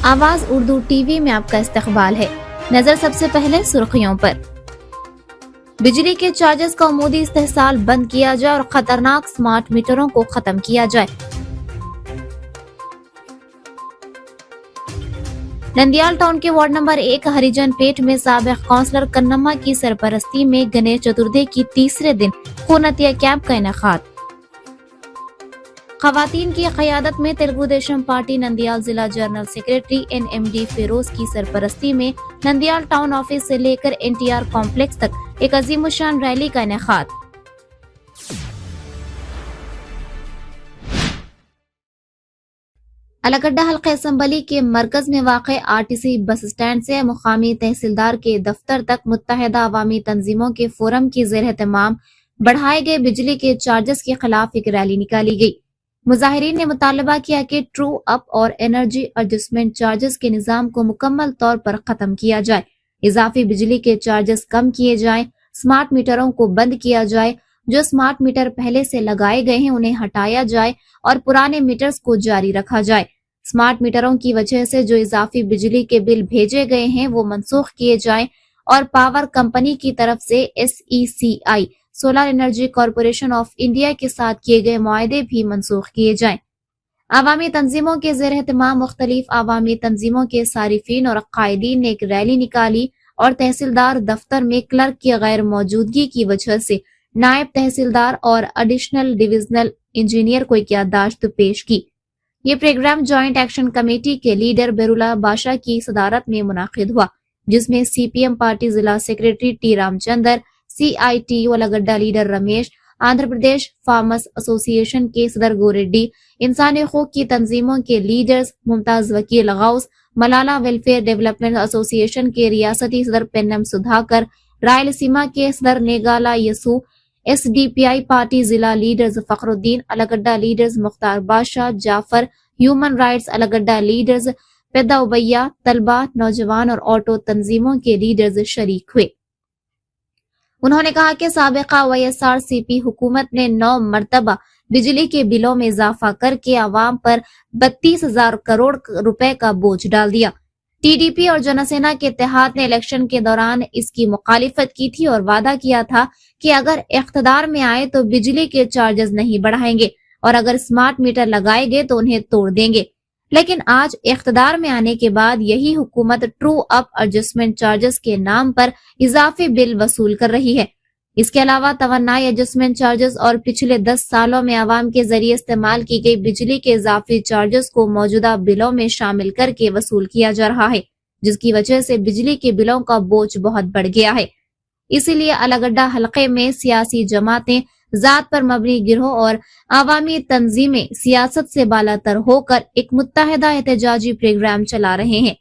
आवाज उर्दू टीवी में आपका इस्तकबाल है। नजर सबसे पहले सुर्खियों पर। बिजली के चार्जेस का उमूदी इस्तेहसाल बंद किया जाए और खतरनाक स्मार्ट मीटरों को खत्म किया जाए। नंदियाल टाउन के वार्ड नंबर 1 हरिजन पेट में साबिक काउंसलर कन्नम्मा की सरपरस्ती में गणेश चतुर्थी की तीसरे दिन खूनतिया कैंप का इनेकाद। खवातीन की क़यादत में तेलुगु देशम पार्टी नंदियाल जिला जनरल सेक्रेटरी NMD फिरोज की सरपरस्ती में नंदियाल टाउन ऑफिस से लेकर NTR कॉम्प्लेक्स तक एक अजीमुशान रैली का इनेकाद। अलगड्डा हल्का असम्बली के मरकज में वाक़े RTC बस स्टैंड से मुकामी तहसीलदार के दफ्तर तक मुत्तहिदा अवामी तंजीमों के फोरम की ज़ेर एहतमाम बढ़ाए गए बिजली के चार्जेस के खिलाफ एक रैली निकाली गई। मुजाहिरीन ने मुतालबा किया कि ट्रू अप और एनर्जी एडजस्टमेंट चार्जेस के निज़ाम को मुकम्मल तौर पर खत्म किया जाए, इजाफी बिजली के चार्जेस कम किए जाएं, स्मार्ट मीटरों को बंद किया जाए, जो स्मार्ट मीटर पहले से लगाए गए हैं उन्हें हटाया जाए और पुराने मीटर्स को जारी रखा जाए। स्मार्ट मीटरों की वजह से जो इजाफी बिजली के बिल भेजे गए हैं वो मनसूख किए जाएं और पावर कंपनी की तरफ से SECI solar energy corporation of India के साथ किए गए मुआहदे भी मनसूख किए जाएं। अवामी तंजीमों के ज़ेर एहतमाम मुख्तलिफ अवामी तंजीमों के सारिफीन और कायदीन ने एक रैली निकाली और तहसीलदार दफ्तर में क्लर्क की गैर मौजूदगी की वजह से नायब तहसीलदार और एडिशनल डिविजनल इंजीनियर को एक याददाश्त पेश की। ये प्रोग्राम जॉइंट एक्शन कमेटी के लीडर बेरुला बादशाह की सदारत में मुनाकिद हुआ, जिसमें CPM पार्टी जिला secretary T Ramchandar, CITU Allagadda leader Ramesh, Andhra Pradesh farmers association के सदर गोरेड्डी, इंसानी हकूक की तंजीमों के leaders Mumtaz Vakil Ghaus, Malala welfare development association के रियासती सदर पेन्नम सुधाकर, रायलसीमा के सदर नेगाला यसू, SDPI पार्टी जिला leaders Fakhruddin, Allagadda leaders Mukhtar Badshah, Jafar, human rights Allagadda leaders Paida Ubaiah, तलबा, नौजवान और ऑटो तंजीमों के लीडर्स शरीक हुए। उन्होंने कहा कि साबिका YSRCP हुकूमत ने 9 मरतबा बिजली के बिलों में इजाफा करके आवाम पर 32,000 करोड़ रुपए का बोझ डाल दिया। TDP और जनसेना के इत्तेहाद ने इलेक्शन के दौरान इसकी मुखालिफत की थी और वादा किया था कि अगर इख्तिदार में आए तो बिजली के चार्जेस नहीं बढ़ाएंगे और अगर स्मार्ट मीटर लगाए गए तो उन्हें तोड़ देंगे। लेकिन आज इख्तिदार में आने के बाद यही हुकूमत ट्रू अप एडजस्टमेंट चार्जेस के नाम पर इजाफी बिल वसूल कर रही है। इसके अलावा तवन्नाई एडजस्टमेंट चार्जेस और पिछले 10 सालों में आवाम के जरिए इस्तेमाल की गई बिजली के इजाफी चार्जेस को मौजूदा बिलों में शामिल करके वसूल किया जा रहा है, जिसकी वजह से बिजली के बिलों का बोझ बहुत बढ़ गया है। इसीलिए अलगड्डा हलके में सियासी जमातें, जात पर मबनी गिरोह और आवामी तंजीमें सियासत से बालातर होकर एक मुत्तहिदा एहतजाजी प्रोग्राम चला रहे हैं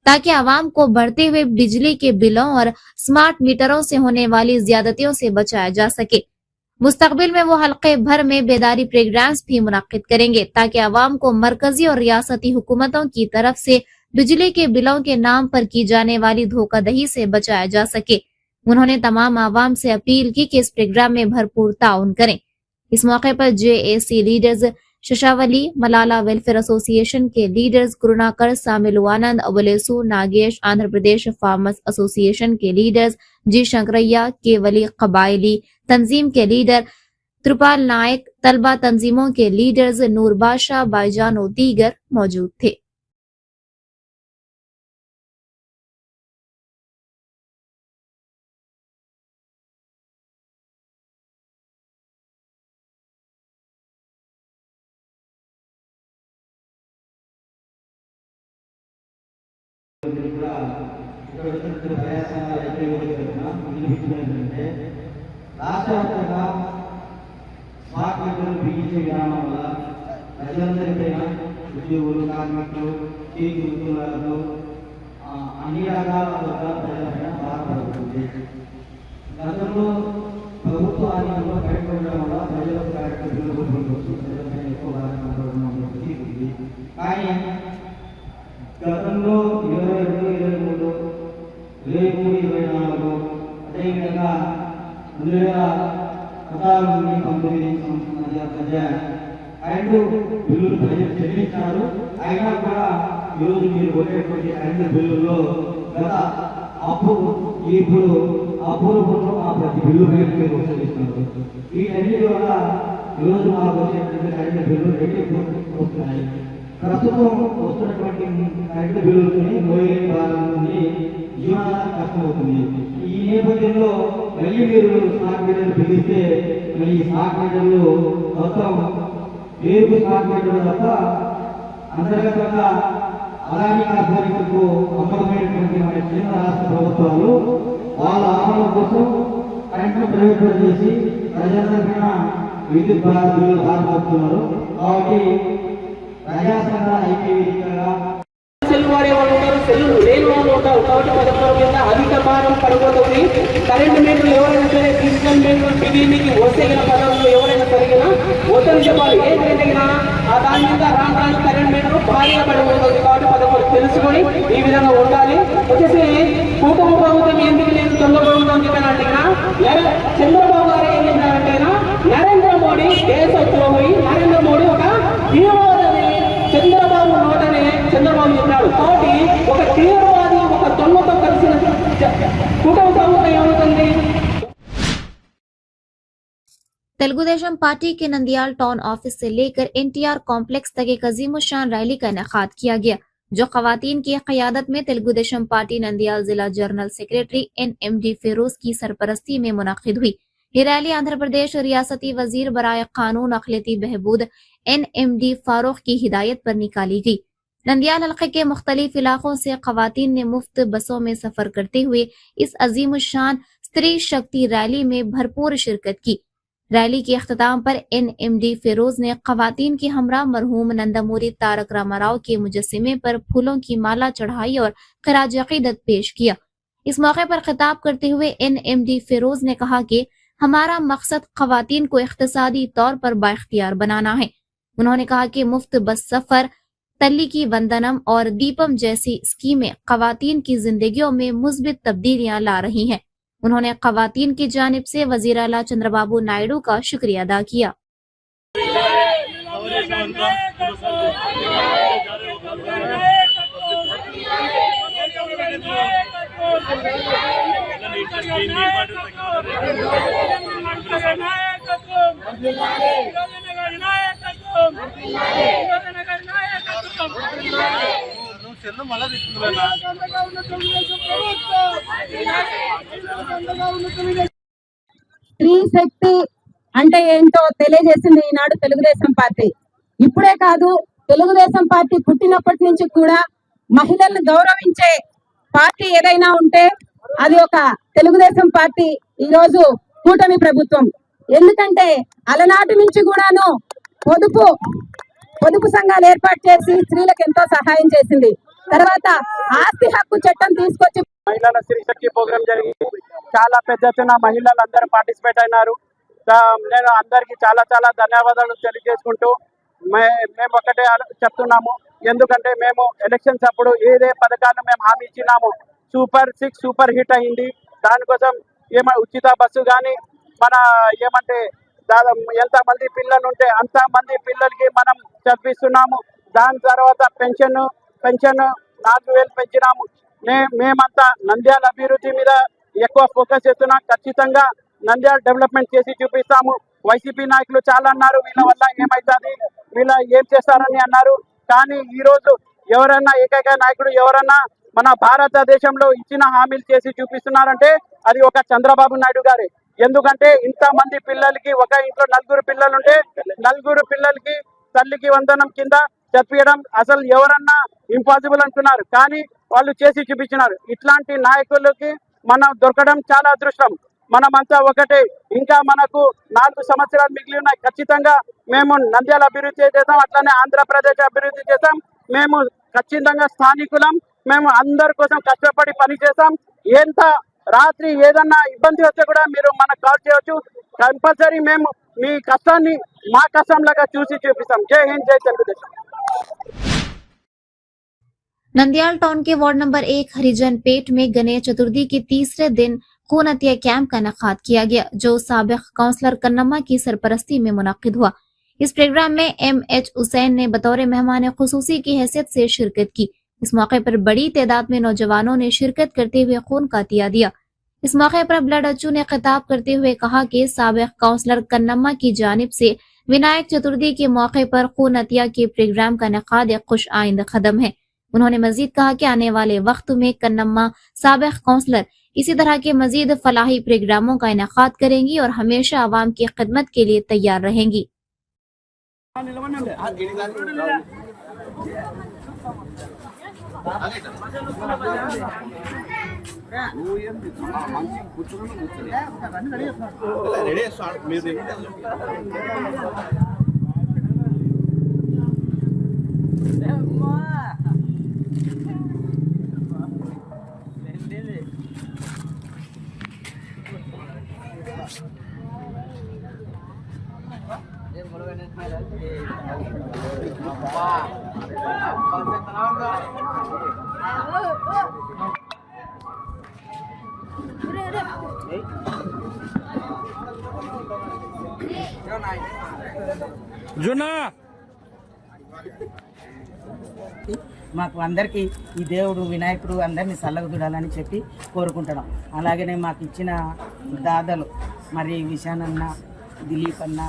ताकि आवाम को बढ़ते हुए बिजली के बिलों और स्मार्ट मीटरों से होने वाली ज्यादतियों से बचाया जा सके। मुस्तकबिल में वो हल्के भर में बेदारी प्रोग्राम्स भी मुनाकिद करेंगे ताकि आवाम को मरकजी और रियासती हुकूमतों की तरफ से बिजली के बिलों के नाम पर की जाने वाली धोखाधड़ी से बचाया जा सके। उन्होंने तमाम आवाम से अपील की कि इस प्रोग्राम में भरपूर ताउन करें। इस मौके पर JAC लीडर्स शशावली, मलाला वेलफेयर एसोसिएशन के लीडर्स करुणाकर, सामिलवानंद, अबुलेसु, नागेश, आंध्र प्रदेश फार्मर्स एसोसिएशन के लीडर्स G शंकरैया, केवली कबायली तंजीम के लीडर त्रिपाल नायक, तलबा तंजीमों के लीडर्स नूर बादशाह, भाईजान और दीगर मौजूद थे। రాష్ట్రవ్యాప్తంగా స్మార్ట్ మీటర్లు బిగించే విధానం వల్ల ప్రజలందరిపైన ఉద్యోగులు, కార్మికులు, చేతి ఉద్యోగాలతో అన్ని రకాల ప్రజలపైన బాధపడుతుంది. గతంలో ప్రభుత్వ ఆధీనంలో కరెంట్ ఉండడం వల్ల ప్రజలకు కరెంట్ బిల్లు పొందవచ్చు, ప్రజలపైన ఎక్కువ బాధపడడం ఉంది. కానీ గతంలో 22, 23, 23, 24 అదేవిధంగా 2016 నుండి 19 మధ్య కరెంటు బిల్లులు ప్రజలు చెల్లించారు. అయినా కూడా ఈరోజు మీరు కొట్టేటువంటి కరెంటు బిల్లుల్లో గత అప్పు ఇప్పుడు అపూర్వంలో ఆ ప్రతి బిల్లు రేటు మీరు చెల్లిస్తున్నారు. వీటన్నిటి వల్ల ఈరోజు మాకు వచ్చేటువంటి కరెంటు బిల్లు రెట్టింపు వస్తున్నాయి. ప్రస్తుతం వస్తున్నటువంటి కరెంటు బిల్లులని మోయే భాగం నుండి జీవనాధారం కష్టమవుతుంది. ఈ నేపథ్యంలో మళ్ళీ మీరు స్మార్ట్ మీటర్లు బిగిస్తే మళ్ళీ ఈ స్మార్ట్ మీటర్లు మొత్తం వేరు స్మార్ట్ మీటర్లు తప్ప అంతర్గతంగా అలాగే కార్పొరేషన్కు అమలమైనటువంటి మన కేంద్ర రాష్ట్ర ప్రభుత్వాలు వాళ్ళ ఆమోదం కోసం కరెంట్ను ప్రైవేట్ చేసి ప్రజలందరికీ విద్యుత్ బిల్లులు భారపడుతున్నారు. కాబట్టి ప్రజా సంఘాల ఐక్యవేదికగా సెల్ వాడే వాళ్ళు ఉంటారు, సెల్ లేని వాళ్ళు ఉంటారు. కాబట్టి పథకాల మీద అధిక భారం పడిపోతుంది. కరెంటు మీటర్లు ఎవరైనా సరే డిజిటల్ మీటర్లు బిగినికి వస్తే పథకంలో ఎవరైనా సరిగినా వద్దని చెప్పాలి. ఏంటంటే దాని మీద రాను కరెంట్ మీటర్ భారీగా పడిపోతుంది. కాబట్టి పథకాలు తెలుసుకొని ఈ విధంగా ఉండాలి. వచ్చేసి కూటమి ప్రభుత్వం ఎందుకు నేను దొంగ ప్రభుత్వం చెప్పానంటే చంద్రబాబు గారు ఏం చెప్పారంటే నరేంద్ర మోడీ దేశద్రోహి, నరేంద్ర మోడీ ఒక తీవ్రవాదని చంద్రబాబు నోటనే చంద్రబాబు చెప్పాడు. కాబట్టి ఒక తీవ్రవాది ఒక దొంగతో కలిసిన కుటుంబ ప్రభుత్వం ఏమవుతుంది? तेलुगुदेशम पार्टी के नंदियाल टाउन ऑफिस से लेकर एनटीआर कॉम्प्लेक्स तक एक अजीमुशान रैली का इनेकाद किया गया, जो खवातीन की क़यादत में तेलुगुदेशम पार्टी नंदियाल जिला जनरल सेक्रेटरी NMD फिरोज की सरपरस्ती में मुनक़िद हुई। ये रैली आंध्र प्रदेश रियासती वजीर बराए कानून अक़लियती बहबूद NMD फारूक की हिदायत पर निकाली गई। नंदियाल हल्के के मुख्तलिफ इलाकों से खवातीन ने मुफ्त बसों में सफर करते हुए इस अजीमुशान स्त्री शक्ति रैली में भरपूर शिरकत की। रैली के अख्ताम पर NMD फिरोज ने खवातीन की हमरा मरहूम नंदामूरी तारक रामाराव के मुजस्सिमे पर फूलों की माला चढ़ाई और खराज अक़ीदत पेश किया। इस मौके पर खिताब करते हुए NMD फिरोज ने कहा कि हमारा मकसद खवातीन को इख्तिसादी तौर पर बाइख्तियार बनाना है। उन्होंने कहा कि मुफ्त बस सफर, तल्ली की वंदनम और दीपम जैसी स्कीमें खवातीन की जिंदगियों में मुस्बित तब्दीलियां ला रही हैं। उन्होंने खवातीन की जानिब से वजीर आला चंद्रबाबू नायडू का शुक्रिया अदा किया। స్త్రీ శక్తి అంటే ఏంటో తెలియజేసింది ఈనాడు తెలుగుదేశం పార్టీ. ఇప్పుడే కాదు, తెలుగుదేశం పార్టీ పుట్టినప్పటి నుంచి కూడా మహిళలను గౌరవించే పార్టీ ఏదైనా ఉంటే అది ఒక తెలుగుదేశం పార్టీ. ఈ రోజు కూటమి ప్రభుత్వం. ఎందుకంటే అలనాటి నుంచి కూడాను పొదుపు సంఘాలు ఏర్పాటు చేసి స్త్రీలకు ఎంతో సహాయం చేసింది. తర్వాత ఆస్తి హక్కు చట్టం తీసుకొచ్చి మహిళల స్త్రీ శక్తి ప్రోగ్రామ్ జరిగింది. చాలా పెద్ద ఎత్తున మహిళలందరూ పార్టిసిపేట్ అయినారు. నేను అందరికి చాలా ధన్యవాదాలు తెలియజేసుకుంటూ మేము ఒకటే చెప్తున్నాము. ఎందుకంటే మేము ఎలక్షన్స్ అప్పుడు ఏదే పథకాలు మేము హామీ ఇచ్చినాము, సూపర్ 6 సూపర్ హిట్ అయింది. దానికోసం ఉచిత బస్సు కానీ మన దాదాపు ఎంతమంది పిల్లలు ఉంటే అంత మంది పిల్లలకి మనం చదివిస్తున్నాము. దాని తర్వాత పెన్షన్ 4,000 పెంచినాము. మేమంతా నంద్యాల అభివృద్ధి మీద ఎక్కువ ఫోకస్ చేస్తున్నాం. ఖచ్చితంగా నంద్యాల డెవలప్మెంట్ చేసి చూపిస్తాము. వైసీపీ నాయకులు చాలా అన్నారు, వీళ్ళ వల్ల ఏమవుతుంది, వీళ్ళ ఏం చేస్తారని అన్నారు. కానీ ఈ రోజు ఎవరన్నా ఏకైక నాయకుడు ఎవరన్నా మన భారతదేశంలో ఇచ్చిన హామీలు చేసి చూపిస్తున్నారంటే అది ఒక చంద్రబాబు నాయుడు గారే. ఎందుకంటే ఇంతమంది పిల్లలకి, ఒక ఇంట్లో 4 పిల్లలు ఉంటే 4 పిల్లలకి తల్లికి వందనం కింద చదివించడం అసలు ఎవరన్నా ఇంపాసిబుల్ అంటున్నారు, కానీ వాళ్ళు చేసి చూపించినారు. ఇట్లాంటి నాయకులకి మనం దొరకడం చాలా అదృష్టం. మనమంతా ఒకటే. ఇంకా మనకు 4 సంవత్సరాలు మిగిలి ఉన్నాయి. ఖచ్చితంగా మేము నంద్యాల అభివృద్ధి చేస్తాం, అట్లానే ఆంధ్రప్రదేశ్ అభివృద్ధి చేస్తాం. మేము ఖచ్చితంగా స్థానికులం. మేము అందరి కోసం కష్టపడి పని చేస్తాం. ఎంత రాత్రి ఏదన్నా ఇబ్బంది వస్తే కూడా మీరు మనకు కాల్ చేయవచ్చు. కంపల్సరీ మేము మీ కష్టాన్ని మా కష్టంలాగా చూసి చూపిస్తాం. జై హింద్, జై తెలుగుదేశం. नंदियाल टाउन के वार्ड नंबर 1 हरिजन पेट में गणेश चतुर्थी के तीसरे दिन खून अतिया कैंप का इनेकाद किया गया, जो साबिक काउंसलर कन्नम्मा की सरपरस्ती में मुनक्किद हुआ। इस प्रोग्राम में MH हुसैन ने बतौर मेहमान खुसूसी की हैसियत से शिरकत की। इस मौके पर बड़ी तादाद में नौजवानों ने शिरकत करते हुए खून का तिया दिया। इस मौके पर ब्लड अच्चू ने खिताब करते हुए कहा कि साबिक काउंसलर कन्नम्मा की जानिब से विनायक चतुर्थी के मौके पर खून अतिया के प्रोग्राम का इनेकाद एक खुश आइंद कदम है। उन्होंने मजीद कहा कि आने वाले वक्त में कन्नम्मा साबिक काउंसलर इसी तरह के मजीद फलाही प्रोग्रामों का इनेकाद करेंगी और हमेशा आवाम की खिदमत के लिए तैयार रहेंगी। మాకు అందరికీ ఈ దేవుడు వినాయకుడు అందరినీ చల్లగా చూడాలని చెప్పి కోరుకుంటున్నాం. అలాగనే మాకు ఇచ్చిన దాతలు మరి విశానన్న, దిలీప్ అన్న,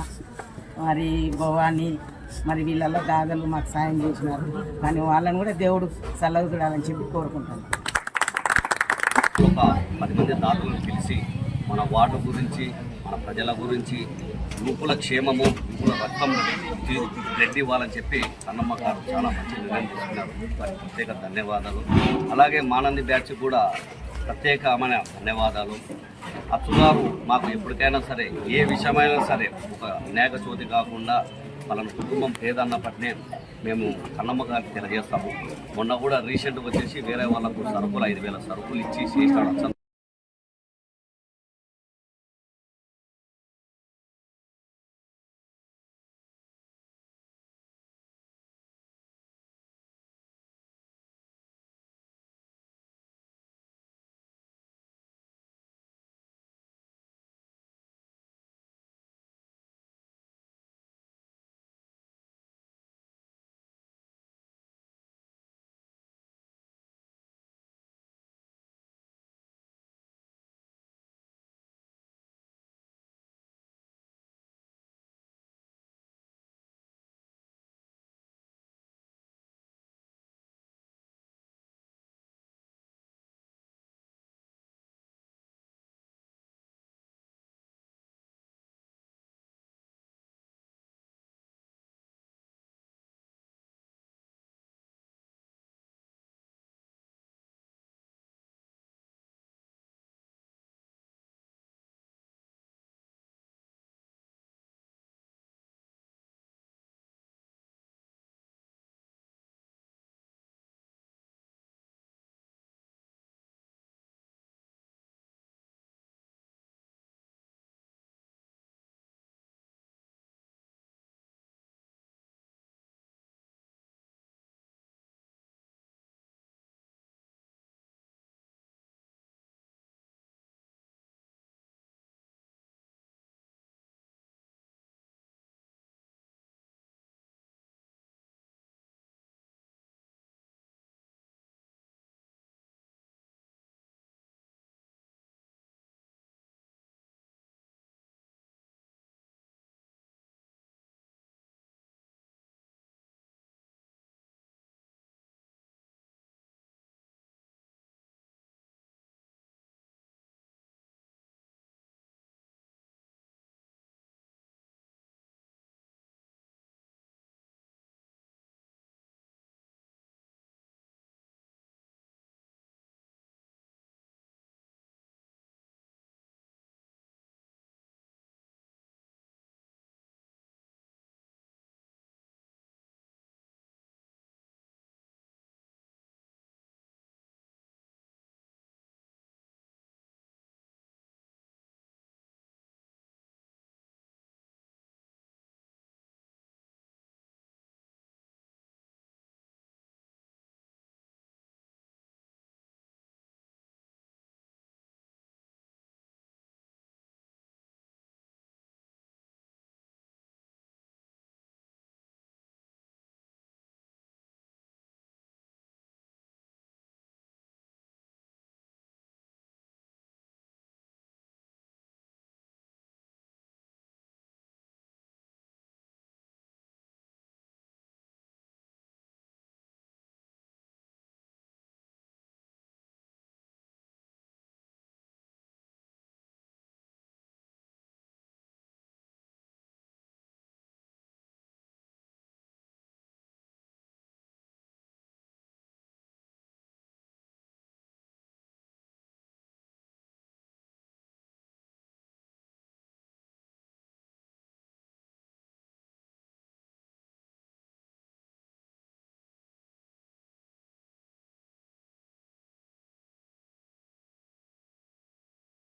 మరి భవానీ, మరి వీళ్ళల్లో దాతలు మాకు సాయం చేసినారు. కానీ వాళ్ళని కూడా దేవుడు చల్లగా చూడాలని చెప్పి కోరుకుంటున్నాం. ఒక 10 మంది దాతలను పిలిచి మన వార్డు గురించి, మన ప్రజల గురించి, యువకుల క్షేమము, యువకుల రక్తం బ్లడ్ ఇవ్వాలని చెప్పి కన్నమ్మ గారు చాలా మంచి నిర్ణయం తీసుకున్నారు. వారికి ప్రత్యేక ధన్యవాదాలు. అలాగే మానంది బ్యాచ్ కూడా ప్రత్యేకమైన ధన్యవాదాలు. అచ్చుగారు మాకు ఎప్పటికైనా సరే ఏ విషయమైనా సరే ఒక వినాయక చవితి కాకుండా వాళ్ళ కుటుంబం పేదన్నప్పటినే మేము కన్నమ్మ గారికి తెలియజేస్తాము. మొన్న కూడా రీసెంట్గా వచ్చేసి వేరే వాళ్ళకు సరుకులు 5,000 సరుకులు ఇచ్చి చేసినాడు.